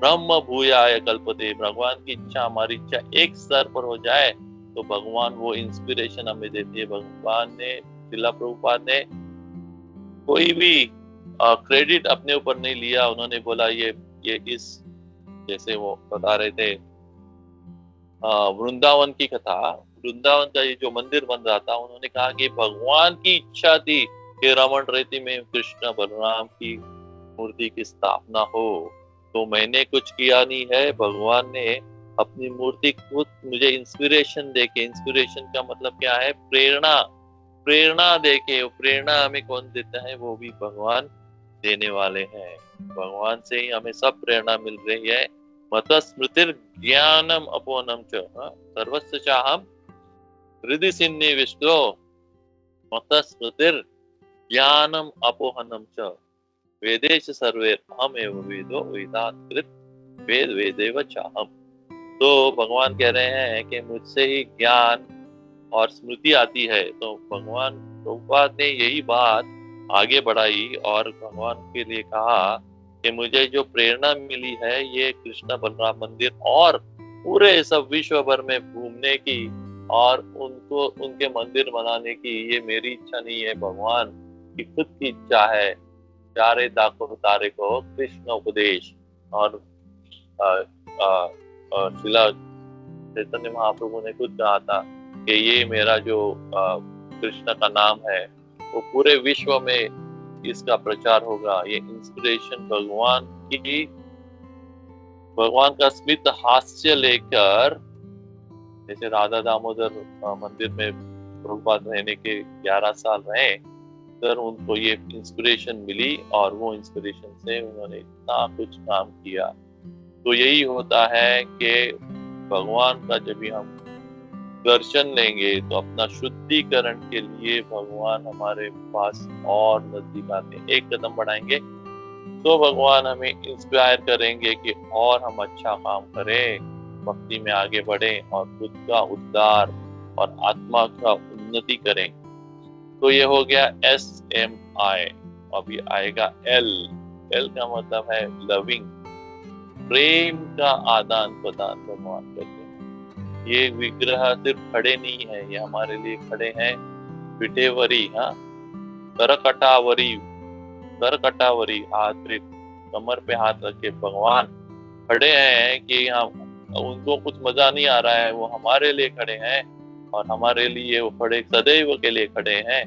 ब्रह्म भूयाय कल्पते। भगवान की इच्छा, हमारी इच्छा एक स्तर पर हो जाए तो भगवान वो इंस्पिरेशन हमें देती है। भगवान ने, शिला प्रभुपाद ने कोई भी क्रेडिट अपने ऊपर नहीं लिया। उन्होंने बोला ये इस, जैसे वो बता रहे थे वृंदावन की कथा, वृंदावन का ये जो मंदिर बन रहा था, उन्होंने कहा कि भगवान की इच्छा थी कि रमण रेती में कृष्ण बलराम की मूर्ति की स्थापना हो। तो मैंने कुछ किया नहीं है, भगवान ने अपनी मूर्ति खुद मुझे इंस्पिरेशन देके, इंस्पिरेशन का मतलब क्या है? प्रेरणा, प्रेरणा देके। वो प्रेरणा हमें कौन देता है? वो भी भगवान देने वाले हैं। भगवान से ही हमें सब प्रेरणा मिल रही है। मत स्मृतिर ज्ञानम अपोनम च सर्वस्य चाहम हृदि सन्निविष्टो मत स्मृतिर ज्ञानम अपोहनम च वेदेश सर्वे अहमेव वेदो वेदात्कृत वेद वेदेव चाहम। तो भगवान कह रहे हैं कि मुझसे ही ज्ञान और स्मृति आती है। तो भगवान प्रभुपाद ने यही बात आगे बढ़ाई और भगवान के लिए कहा कि मुझे जो प्रेरणा मिली है ये कृष्ण बलराम मंदिर और पूरे सब विश्व भर में घूमने की और उनको उनके मंदिर बनाने की, ये मेरी इच्छा नहीं है, भगवान की खुद की इच्छा है। चारे दाको तारे को कृष्ण उपदेश। और शिला चैतन्य महाप्रभु ने खुद कहा था कि ये मेरा जो कृष्ण का नाम है वो पूरे विश्व में इसका प्रचार होगा। ये इंस्पिरेशन भगवान की, भगवान का स्मित हास्य लेकर, जैसे राधा दामोदर मंदिर में प्रभुपाद रहने के 11 साल रहे, तो उनको ये इंस्पिरेशन मिली और वो इंस्पिरेशन से उन्होंने इतना कुछ काम किया। तो यही होता है कि भगवान का जब भी हम दर्शन लेंगे तो अपना शुद्धिकरण के लिए भगवान हमारे पास और नजदीक आते हैं। एक कदम बढ़ाएंगे तो भगवान हमें इंस्पायर करेंगे कि और हम अच्छा काम करें, भक्ति में आगे बढ़ें और खुद का उद्धार और आत्मा का उन्नति करें। तो ये हो गया SMI। अभी आएगा L। L का मतलब है लविंग, प्रेम का आदान प्रदान भगवान करते हैं। ये विग्रह सिर्फ खड़े नहीं है, ये हमारे लिए खड़े हैं पिठेवरी, हाँ, करकटावरी, करकटावरी, हाथ पे, कमर पे हाथ रखे भगवान खड़े हैं कि हम, उनको कुछ मजा नहीं आ रहा है, वो हमारे लिए खड़े हैं और हमारे लिए वो खड़े, सदैव के लिए खड़े हैं।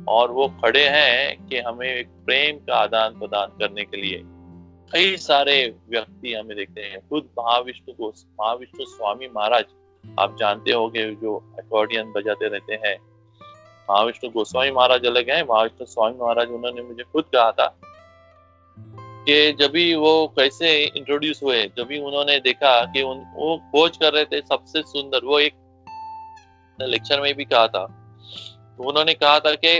और वो खड़े हैं कि हमें एक प्रेम का आदान प्रदान करने के लिए। कई सारे व्यक्ति हमें देखते हैं, खुद महाविष्णु स्वामी महाराज, आप जानते होंगे, जो अकॉर्डियन बजाते रहते हैं, महाविष्णु गोस्वामी महाराज अलग हैं, महाविष्णु स्वामी महाराज, उन्होंने मुझे खुद कहा था कि जब भी वो कैसे इंट्रोड्यूस हुए, जब भी उन्होंने देखा कि वो खोज कर रहे थे सबसे सुंदर, वो एक लेक्चर में भी कहा था, तो उन्होंने कहा था कि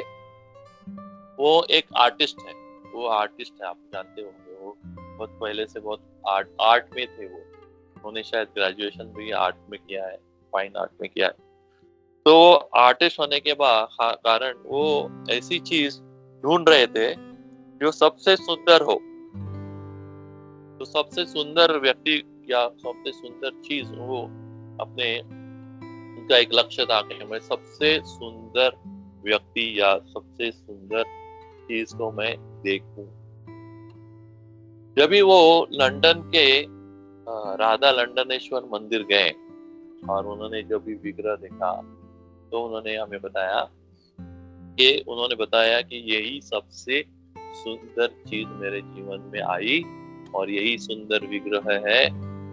वो एक आर्टिस्ट है, वो आर्टिस्ट है, आप जानते होंगे, वो बहुत पहले से बहुत आर्ट में थे। वो उन्होंने शायद ग्रेजुएशन भी आर्ट में किया है, फाइन आर्ट में किया है। तो आर्टिस्ट होने के बाद कारण वो ऐसी चीज ढूंढ रहे थे जो सबसे सुंदर हो। तो सबसे सुंदर व्यक्ति या सबसे सुंदर चीज वो अपने, उनका एक लक्ष्य था कि मैं सबसे सुंदर व्यक्ति या सबसे सुंदर चीज को मैं देखूं। जब भी वो लंदन के राधा लंडनेश्वर मंदिर गए और उन्होंने जब भी विग्रह देखा तो उन्होंने हमें बताया कि यही सबसे सुंदर चीज मेरे जीवन में आई और यही सुंदर विग्रह है।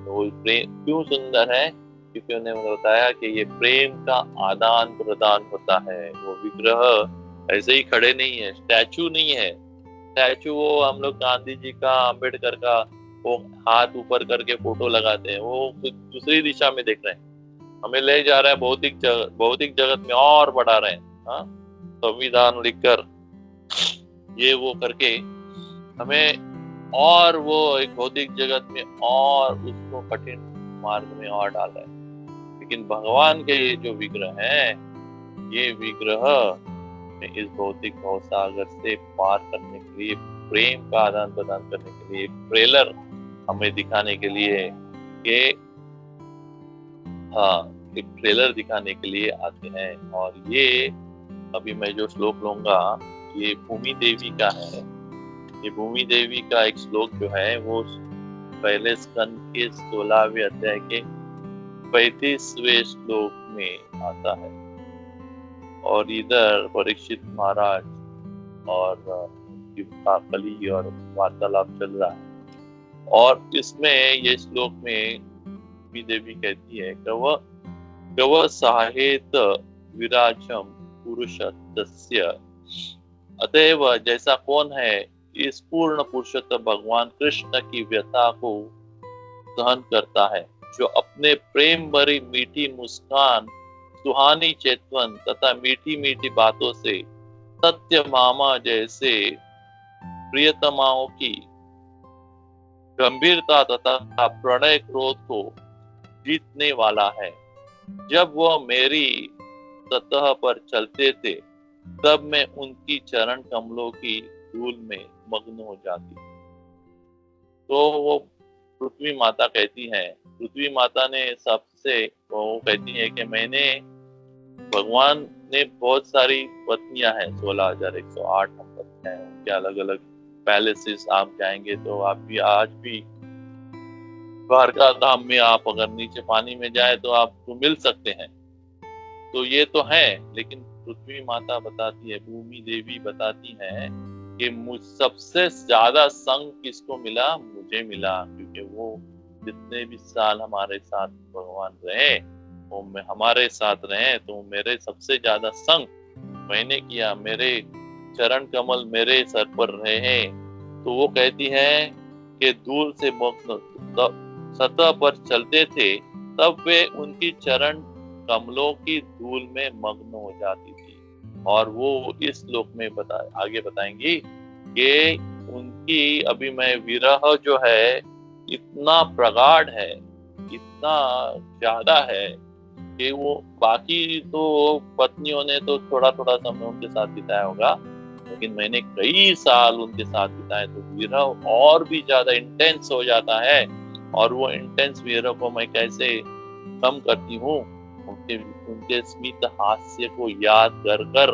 तो वो प्रेम क्यों सुंदर है? क्योंकि उन्होंने बताया कि ये प्रेम का आदान प्रदान होता है। वो विग्रह ऐसे ही खड़े नहीं है, स्टैचू नहीं है। स्टैचू वो हम लोग गांधी जी का, अम्बेडकर का, वो हाथ ऊपर करके फोटो लगाते हैं, वो दूसरी दिशा में देख रहे हैं, हमें ले जा रहा है भौतिक जगत में और बढ़ा रहे हैं। हाँ, संविधान लिखकर ये वो करके हमें और वो एक भौतिक जगत में और उसको कठिन मार्ग में और डाल रहे हैं। लेकिन भगवान के ये जो विग्रह है, ये विग्रह इस भौतिक भवसागर से पार करने के लिए, प्रेम का आदान प्रदान करने के लिए, एक ट्रेलर हमें दिखाने के लिए कि हाँ, एक ट्रेलर दिखाने के लिए आते हैं। और ये अभी मैं जो श्लोक लूंगा ये भूमि देवी का है। ये भूमि देवी का एक श्लोक जो है वो पहले स्कंद के 16वें अध्याय के 35वें श्लोक में आता है। और इधर परीक्षित महाराज और उनका कली और वार्तालाप चल रहा है। और इसमें ये श्लोक में भूमि देवी कहती है कव साहेत विराजम पुरुषस्य, अतएव जैसा कौन है इस पूर्ण पुरुषोत्तम भगवान कृष्ण की व्यथा को सहन करता है, जो अपने प्रेम भरी मीठी मुस्कान, सुहानी चेतवन तथा मीठी मीठी बातों से सत्य मामा जैसे प्रियतमाओं की गंभीरता तथा प्रणय क्रोध को जीतने वाला है। जब वह मेरी सतह पर चलते थे तब मैं उनकी चरण कमलों की धूल में मग्न हो जाती। तो वो पृथ्वी माता कहती है, पृथ्वी माता ने सबसे वो कहती है कि मैंने, भगवान ने बहुत सारी पत्नियां हैं, 16,108 हम पत्नियां हैं, उनके अलग अलग पैलेसेस। आप जाएंगे तो आप भी आज भी द्वारका धाम में आप अगर नीचे पानी में जाए तो आपको मिल सकते हैं। तो ये तो है, लेकिन पृथ्वी माता बताती है, भूमि देवी बताती है कि मुझ सबसे ज्यादा संग किसको मिला, मुझे मिला, क्योंकि वो जितने भी साल हमारे साथ भगवान रहे, वो हमारे साथ रहे, तो मेरे सबसे ज्यादा संग मैंने किया, मेरे चरण कमल मेरे सर पर रहे हैं। तो वो कहती है कि दूर से सतह पर चलते थे तब वे उनकी चरण कमलों की धूल में मग्न हो जाती थी। और वो इस श्लोक में आगे बताएंगी कि उनकी अभिमय विरह जो है इतना प्रगाढ़ है, इतना ज्यादा है कि वो बाकी तो पत्नियों ने तो थोड़ा थोड़ा समय उनके साथ बिताया होगा, लेकिन मैंने कई साल उनके साथ बिताए, तो विरह और भी ज्यादा इंटेंस हो जाता है। और वो इंटेंस विरह को मैं कैसे कम करती हूँ, उनके स्मित हास्य को याद कर कर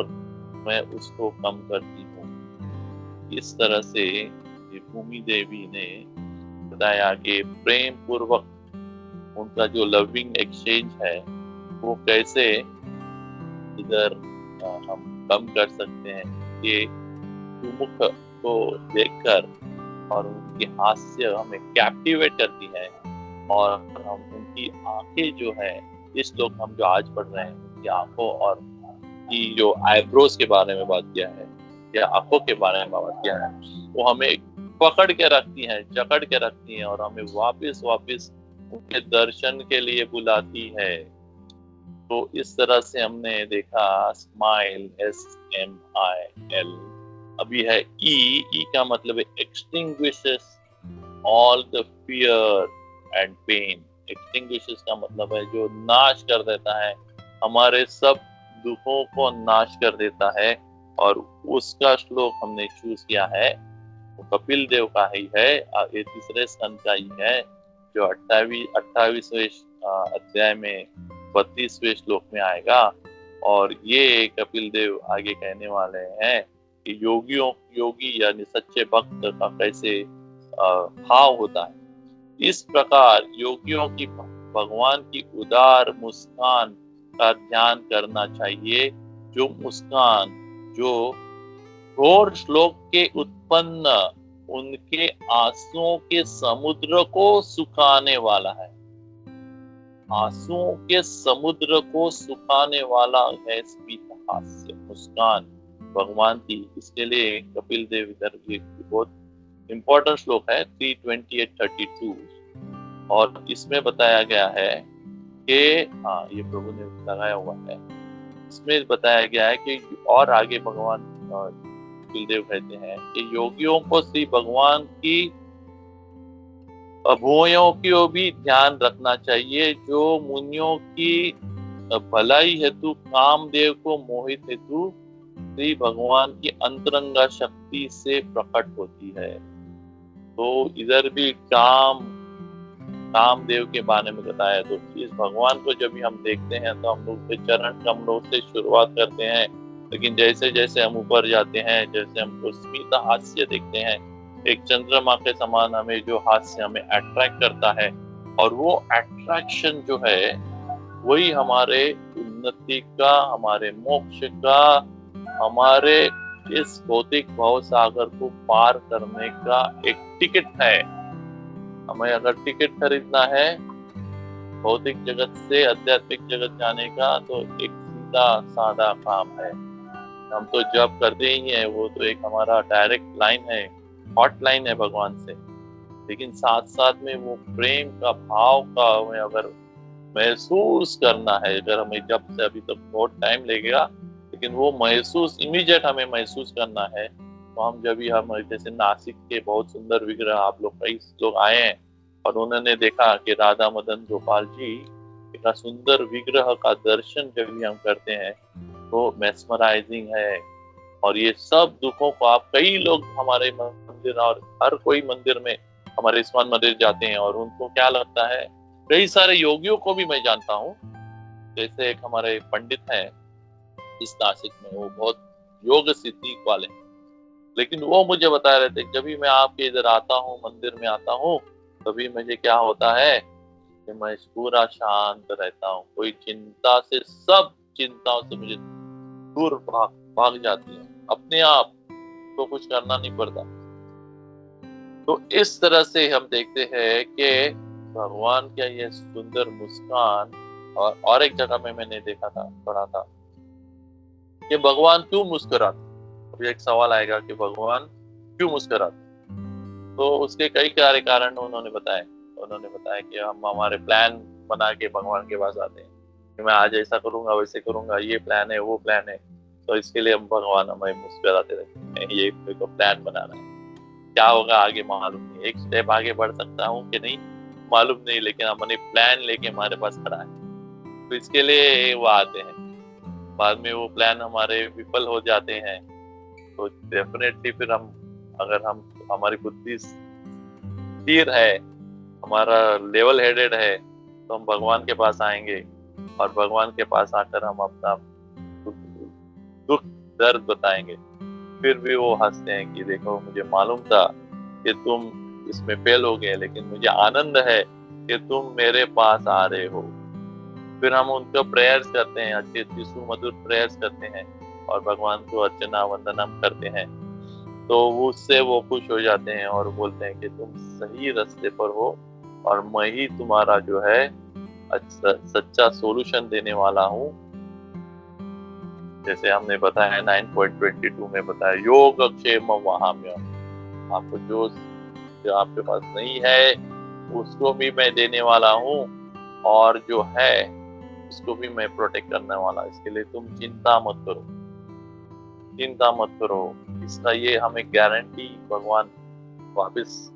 मैं उसको कम करती हूँ। इस तरह से भूमि देवी ने बताया कि प्रेम पूर्वक उनका जो लविंग एक्सचेंज है वो कैसे इधर हम कम कर सकते हैं। ये मुख को देखकर और उनकी हास्य हमें कैप्टिवेट करती है, और हम उनकी आंखें जो है, इस लोग हम जो आज पढ़ रहे हैं उनकी आंखों और की जो आईब्रोज के बारे में बात किया है या आंखों के बारे में बात किया है, वो हमें पकड़ के रखती है, जकड़ के रखती है और हमें वापस उनके दर्शन के लिए बुलाती है। तो इस तरह से हमने देखा स्माइल, SMIL। अभी है ई का मतलब है extinguishes all the fear and pain. Extinguishes का मतलब है जो नाश कर देता है, हमारे सब दुखों को नाश कर देता है। और उसका श्लोक हमने चूज किया है, वो कपिल देव का ही है, ये तीसरे स्कंद का ही है, जो 28वें अध्याय में 32वें श्लोक में आएगा। और ये कपिल देव आगे कहने वाले हैं कि योगी यानी सच्चे भक्त का कैसे भाव होता है। इस प्रकार योगियों की भगवान की उदार मुस्कान का ध्यान करना चाहिए, जो मुस्कान जो घोर श्लोक के उत्पन्न उनके आंसुओं के समुद्र को सुखाने वाला है। आंसुओं के समुद्र को सुखाने वाला है स्मित हास्य, मुस्कान भगवान की। इसके लिए कपिल देव इधर भी बहुत इंपॉर्टेंट श्लोक है 328-32, और इसमें बताया गया है कि ये प्रभु ने लगाया हुआ है, इसमें बताया गया है कि और आगे भगवान कपिल देव कहते हैं कि योगियों को श्री भगवान की अभूयों की ओर भी ध्यान रखना चाहिए, जो मुनियों की भलाई हेतु कामदेव को मोहित हेतु श्री भगवान की अंतरंगा शक्ति से प्रकट होती है। तो इधर भी कामदेव के बारे में बताया। तो इस भगवान को जब भी हम देखते हैं तो हम लोग के चरण कमलों से शुरुआत करते हैं, लेकिन जैसे जैसे हम ऊपर जाते हैं, जैसे हमको स्मित हास्य देखते हैं, एक चंद्रमा के समान हमें जो हास्य हमें अट्रैक्ट करता है, और वो अट्रैक्शन जो है वही हमारे उन्नति का, हमारे मोक्ष का, हमारे इस भौतिक भव सागर को पार करने का एक टिकट है। हमें अगर टिकट खरीदना है भौतिक जगत से आध्यात्मिक जगत जाने का तो एक सीधा साधा काम है। हम तो जब करते ही हैं, वो तो एक हमारा डायरेक्ट लाइन है, हॉट लाइन है भगवान से। लेकिन साथ साथ में वो प्रेम का भाव का हमें अगर महसूस करना है, अगर हमें जब से अभी तक बहुत टाइम लगेगा, लेकिन वो महसूस इमीडिएट हमें महसूस करना है, तो हम जब भी हम जैसे नासिक के बहुत सुंदर विग्रह आप लोग कई लोग आए हैं और उन्होंने देखा कि राधा मदन गोपाल जी का सुंदर विग्रह का दर्शन जब भी हम करते हैं तो मेस्मराइजिंग है। और ये सब दुखों को आप कई लोग हमारे मंदिर और हर कोई मंदिर में हमारे इस्कॉन मंदिर जाते हैं और उनको क्या लगता है, कई सारे योगियों को भी मैं जानता हूँ, जैसे एक हमारे पंडित हैं इस नासिक में, वो बहुत योग सिद्धि वाले, लेकिन वो मुझे बता रहे थे जब भी मैं आपके इधर आता हूँ, मंदिर में आता हूँ, तभी मुझे क्या होता है कि मैं पूरा शांत रहता हूँ, कोई चिंता से, सब चिंताओं से मुझे दूर भाग जाती है, अपने आप को कुछ करना नहीं पड़ता। तो इस तरह से हम देखते हैं कि भगवान का ये सुंदर मुस्कान। और एक जगह में मैंने देखा था, पढ़ा था कि भगवान क्यों मुस्कुराते। अभी एक सवाल आएगा कि भगवान क्यों मुस्कुराते, तो उसके कई सारे कारण उन्होंने बताया कि हम हमारे प्लान बना के भगवान के पास आते हैं कि मैं आज ऐसा करूंगा, वैसे करूंगा, ये प्लान है, वो प्लान है, तो इसके लिए हम भगवान हमें मुस्कुराते रहते हैं, ये मेरे को प्लान बनाना है, क्या होगा आगे मालूम नहीं, एक स्टेप आगे बढ़ सकता हूँ कि नहीं मालूम नहीं, लेकिन हमने प्लान लेके हमारे पास खड़ा है, तो इसके लिए वो आते हैं। बाद में वो प्लान हमारे विफल हो जाते हैं, तो डेफिनेटली फिर अगर हमारी बुद्धि स्थिर है, हमारा लेवल हेडेड है, तो हम भगवान के पास आएंगे और भगवान के पास आकर हम अपना दुख दर्द बताएंगे। फिर भी वो हंसते हैं कि देखो मुझे मालूम था कि तुम इसमें फेल हो गए, लेकिन मुझे आनंद है कि तुम मेरे पास आ रहे हो। फिर हम उनको प्रेयर्स करते हैं, अच्छी अच्छी सुमधुर प्रेयर्स करते हैं और भगवान को अर्चना वंदनम करते हैं, तो उससे वो खुश हो जाते हैं और बोलते हैं कि तुम सही रास्ते पर हो और मैं ही तुम्हारा जो है अच्छा सच्चा सॉल्यूशन देने वाला हूँ। जैसे हमने बताया 9.22 में बताया, योग क्षेम वहाम्यम, आपको जो आपके पास नहीं है उसको भी मैं देने वाला हूँ और जो है उसको भी मैं प्रोटेक्ट करने वाला, इसके लिए तुम चिंता मत करो। इसका ये हमें गारंटी भगवान वापस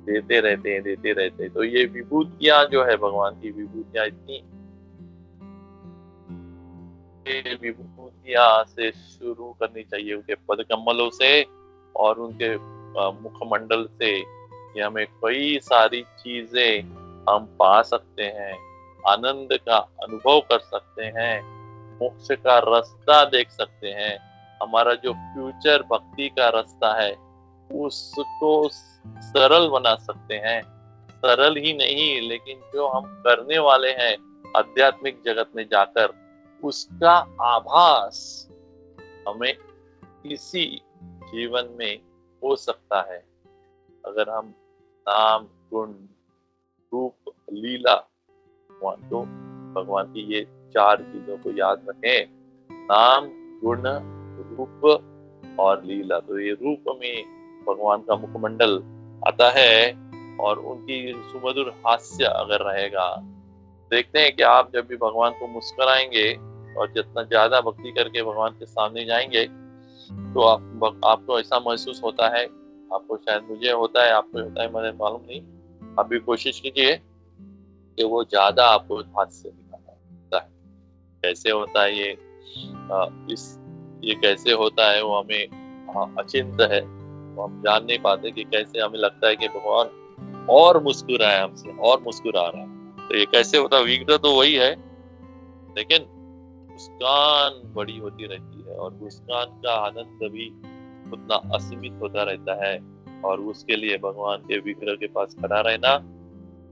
देते रहते। तो ये विभूतियां जो है, भगवान की विभूतियां इतनी, विभूतियां से शुरू करनी चाहिए, उनके पद कमलों से और उनके मुखमंडल से, ये हमें कई सारी चीजें हम पा सकते हैं, आनंद का अनुभव कर सकते हैं, मोक्ष का रास्ता देख सकते हैं, हमारा जो फ्यूचर भक्ति का रास्ता है उसको सरल बना सकते हैं। सरल ही नहीं, लेकिन जो हम करने वाले हैं आध्यात्मिक जगत में जाकर, उसका आभास हमें इसी जीवन में हो सकता है अगर हम नाम गुण रूप लीला तो भगवान की ये 4 चीजों को याद रखें, नाम गुण रूप और लीला। तो ये रूप में भगवान का मुखमंडल आता है और उनकी सुमधुर हास्य अगर रहेगा, देखते हैं कि आप जब भी भगवान को मुस्कुराएंगे और जितना ज्यादा भक्ति करके भगवान के सामने जाएंगे, तो आपको ऐसा महसूस होता है, आपको शायद मुझे होता है, आपको होता है, मुझे मालूम नहीं, आप भी कोशिश कीजिए कि वो ज्यादा आपको हास्य दिखाता है। कैसे होता है ये कैसे होता है वो हमें अचिंत है, वो हम जान नहीं पाते कि कैसे हमें लगता है कि भगवान और मुस्कुराए हमसे और मुस्कुरा रहा है। तो ये कैसे होता है, विग्रह तो वही है, लेकिन मुस्कान बड़ी होती रहती है और मुस्कान का आनंद भी उतना असीमित होता रहता है। और उसके लिए भगवान के विग्रह के पास खड़ा रहना,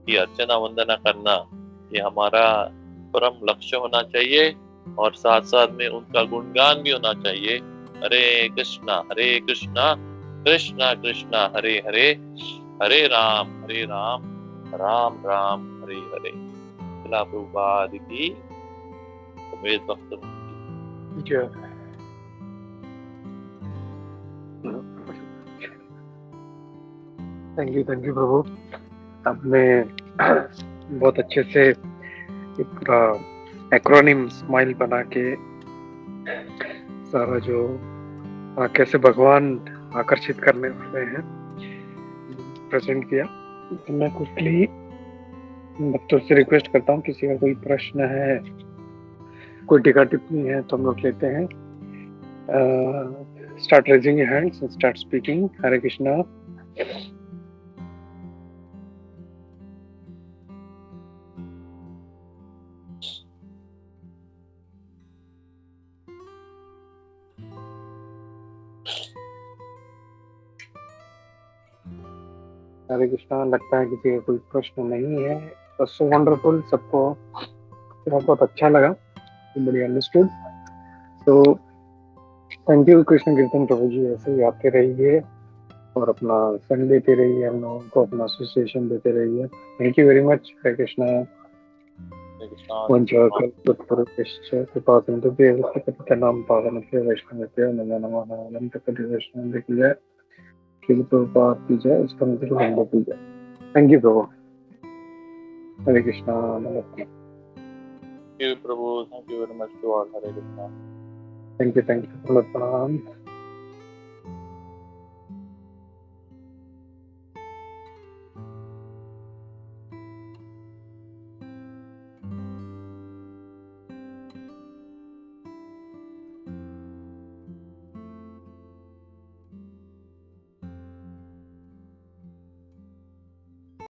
की अर्चना वंदना करना, ये हमारा परम लक्ष्य होना चाहिए और साथ साथ में उनका गुणगान भी होना चाहिए। हरे कृष्णा कृष्णा कृष्णा हरे हरे, हरे राम राम राम हरे हरे। शिला प्रभुपाद की, समेत भक्त की। जय। थैंक यू प्रभु। आपने बहुत अच्छे से एक पूरा एक्रोनिम स्माइल बना के सारा जो कैसे भगवान आकर्षित करने वाले हैं प्रेजेंट किया। तो मैं क्विकली बच्चों से रिक्वेस्ट करता हूँ, किसी का कोई प्रश्न है, कोई टीका टिप्पणी है तो हम लोग लेते हैं। Start raising your hands and start speaking. Hare Krishna. Hare Krishna. लगता है किसी का कोई प्रश्न नहीं है। तो सो वंडरफुल, सबको बहुत अच्छा लगा, बड़ी अंडरस्टूड। तो थैंक यू कृष्ण कीर्तन प्रभु जी, ऐसे ही आते रहिए और अपना संग देते रहिए, हम लोगों को अपना एसोसिएशन देते रहिए। Thank you very much. Hare Krishna. कृपा सिंधुभ्यः पतितानां पावनेभ्यो वैष्णवेभ्यो नमो नमः। अनंत कोटि वैष्णव की जय। श्रील प्रभुपाद की जय। इसका मतलब हम की जय। थैंक यू प्रभु। हरे कृष्णा। नमस्ते। प्रभु, thank you very much to all. Hare Krishna. Thank you प्रणाम।